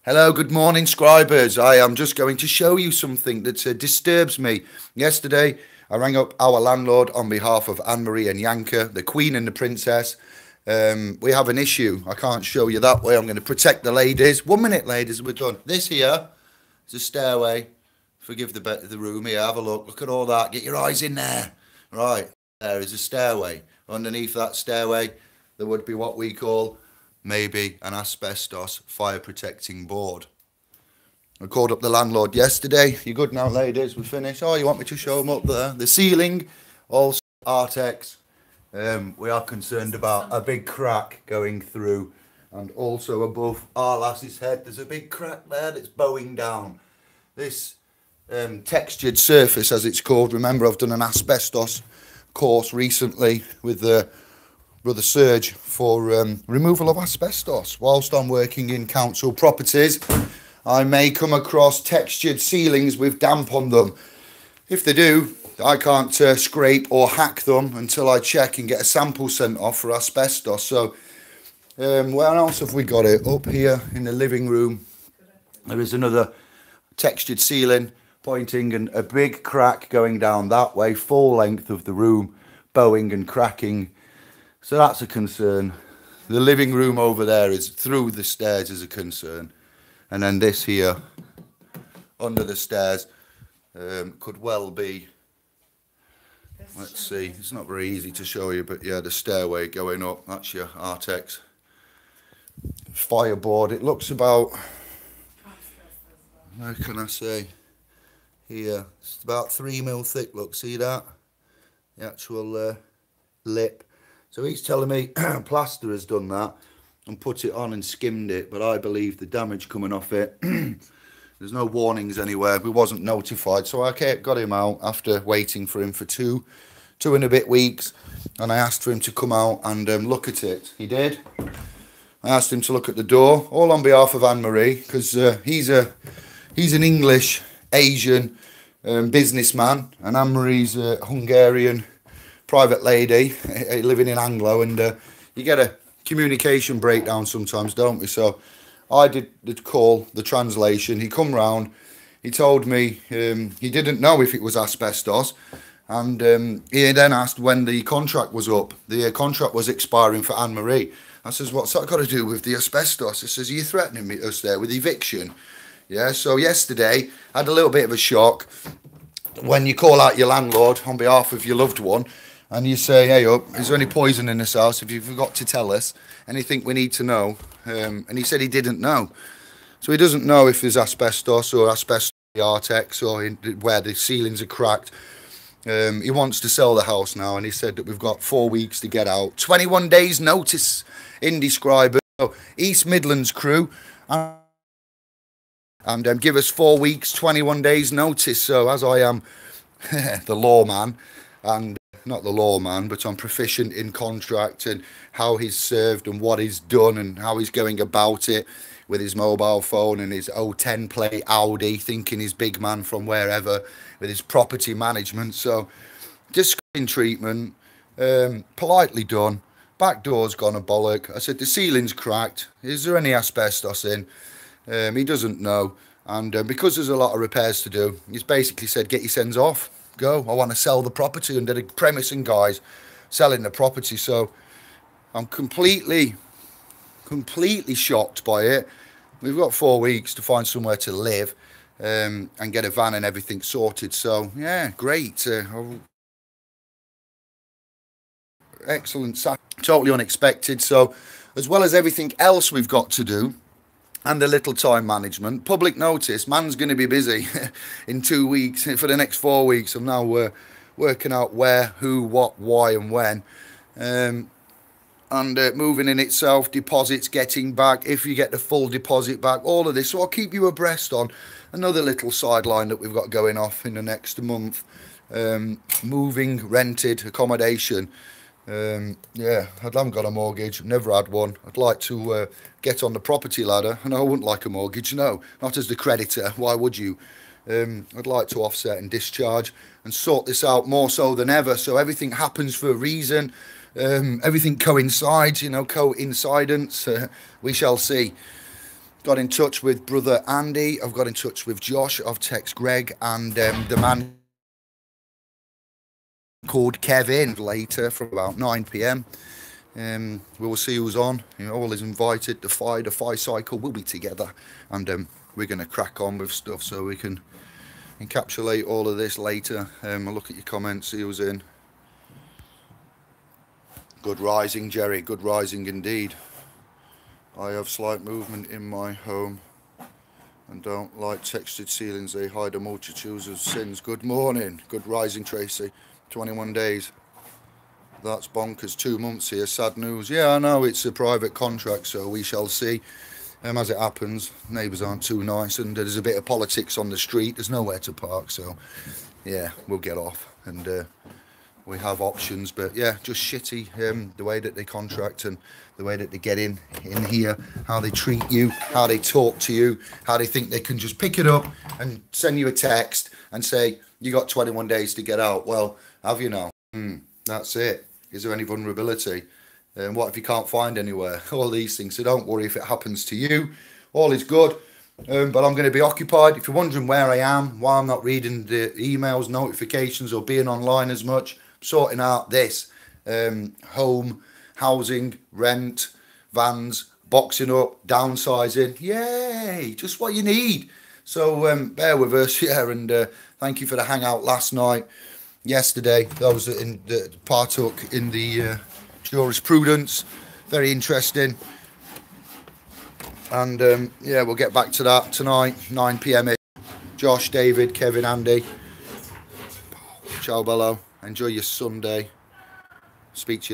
Hello, good morning, scribers. I am just going to show you something that disturbs me. Yesterday, I rang up our landlord on behalf of Anne-Marie and Yanka, the Queen and the Princess. We have an issue. I can't show you that way. I'm going to protect the ladies. 1 minute, ladies, we're done. This here is a stairway. Forgive the bit of the room here. Have a look. Look at all that. Get your eyes in there. Right, there is a stairway. Underneath that stairway, there would be what we call maybe an asbestos fire protecting board. I called up the landlord yesterday. You good now, ladies? We finished. Oh, you want me to show them up there? The ceiling, also Artex. We are concerned about a big crack going through, and also above our lass's head, there's a big crack there that's bowing down. This textured surface, as it's called. Remember, I've done an asbestos course recently with Brother Serge for removal of asbestos. Whilst I'm working in council properties, I may come across textured ceilings with damp on them. If they do, I can't scrape or hack them until I check and get a sample sent off for asbestos. So where else have we got it? Up here in the living room, there is another textured ceiling pointing and a big crack going down that way, full length of the room, bowing and cracking. So that's a concern. The living room over there is through the stairs is a concern. And then this here, under the stairs, could well be, let's see, it's not very easy to show you, but yeah, the stairway going up, that's your Artex fireboard. It looks about, how can I say, here, it's about 3 mil thick, look, see that? The actual lip. So he's telling me plaster has done that and put it on and skimmed it, but I believe the damage coming off it, there's no warnings anywhere. We wasn't notified, so I got him out after waiting for him for two and a bit weeks, and I asked for him to come out and look at it. He did. I asked him to look at the door, all on behalf of Anne-Marie, because he's an English, Asian businessman, and Anne-Marie's a Hungarian private lady living in Anglo, and you get a communication breakdown sometimes, don't we? So I did the call, the translation. He come round, he told me he didn't know if it was asbestos, and he then asked when the contract was up. The contract was expiring for Anne-Marie. I says, what's that got to do with the asbestos? He says, are you threatening us there with eviction? Yeah, so yesterday I had a little bit of a shock when you call out your landlord on behalf of your loved one, and you say, hey up, is there any poison in this house? Have you forgot to tell us anything we need to know? And he said he didn't know. So he doesn't know if there's asbestos or asbestos in the Artex or where the ceilings are cracked. He wants to sell the house now, and he said that we've got 4 weeks to get out. 21 days notice, Indescriber. So East Midlands crew, and give us 4 weeks, 21 days notice. So as I am the lawman, and not the lawman, but I'm proficient in contract and how he's served and what he's done and how he's going about it with his mobile phone and his 010 plate Audi, thinking he's big man from wherever, with his property management. So discreet treatment, politely done. Back door's gone a bollock. I said the ceiling's cracked. Is there any asbestos in? He doesn't know, and because there's a lot of repairs to do, he's basically said, get your sends off, go. I want to sell the property under the premise and guys selling the property. So I'm completely shocked by it. We've got 4 weeks to find somewhere to live and get a van and everything sorted. So yeah, great. Excellent. Totally unexpected. So as well as everything else we've got to do, and a little time management, public notice, man's going to be busy in 2 weeks. For the next 4 weeks, I'm now working out where, who, what, why and when. And moving in itself, deposits getting back, if you get the full deposit back, all of this. So I'll keep you abreast on another little sideline that we've got going off in the next month. Moving, rented, accommodation. Yeah, I haven't got a mortgage, never had one. I'd like to get on the property ladder, and I wouldn't like a mortgage, no, not as the creditor, why would you? I'd like to offset and discharge and sort this out more so than ever, so everything happens for a reason, everything coincides, you know, coincidence, we shall see. got in touch with brother Andy. I've got in touch with Josh. I've texted Greg and the man called Kevin later from about 9 p.m. We will see who's on. You know, all is invited. The Fi cycle will be together, and we're going to crack on with stuff so we can encapsulate all of this later. I'll look at your comments, see who's in. Good rising, Jerry. Good rising indeed. I have slight movement in my home and don't like textured ceilings. They hide a multitude of sins. Good morning. Good rising, Tracy. 21 days. That's bonkers. 2 months here. Sad news. Yeah, I know it's a private contract, so we shall see. As it happens, neighbours aren't too nice, and there's a bit of politics on the street. There's nowhere to park, so yeah, we'll get off, and we have options. But yeah, just shitty the way that they contract and the way that they get in here, how they treat you, how they talk to you, how they think they can just pick it up and send you a text and say, you got 21 days to get out. Well, have you now? That's it. Is there any vulnerability? What if you can't find anywhere? All these things. So don't worry if it happens to you. All is good. But I'm going to be occupied. If you're wondering where I am, why I'm not reading the emails, notifications, or being online as much, I'm sorting out this. Home, housing, rent, vans, boxing up, downsizing. Yay! Just what you need. So bear with us, yeah, and thank you for the hangout last night. Yesterday, those that partook in the jurisprudence, very interesting, and yeah, we'll get back to that tonight, 9 p.m. Josh, David, Kevin, Andy. Ciao bello, enjoy your Sunday, speak to you later.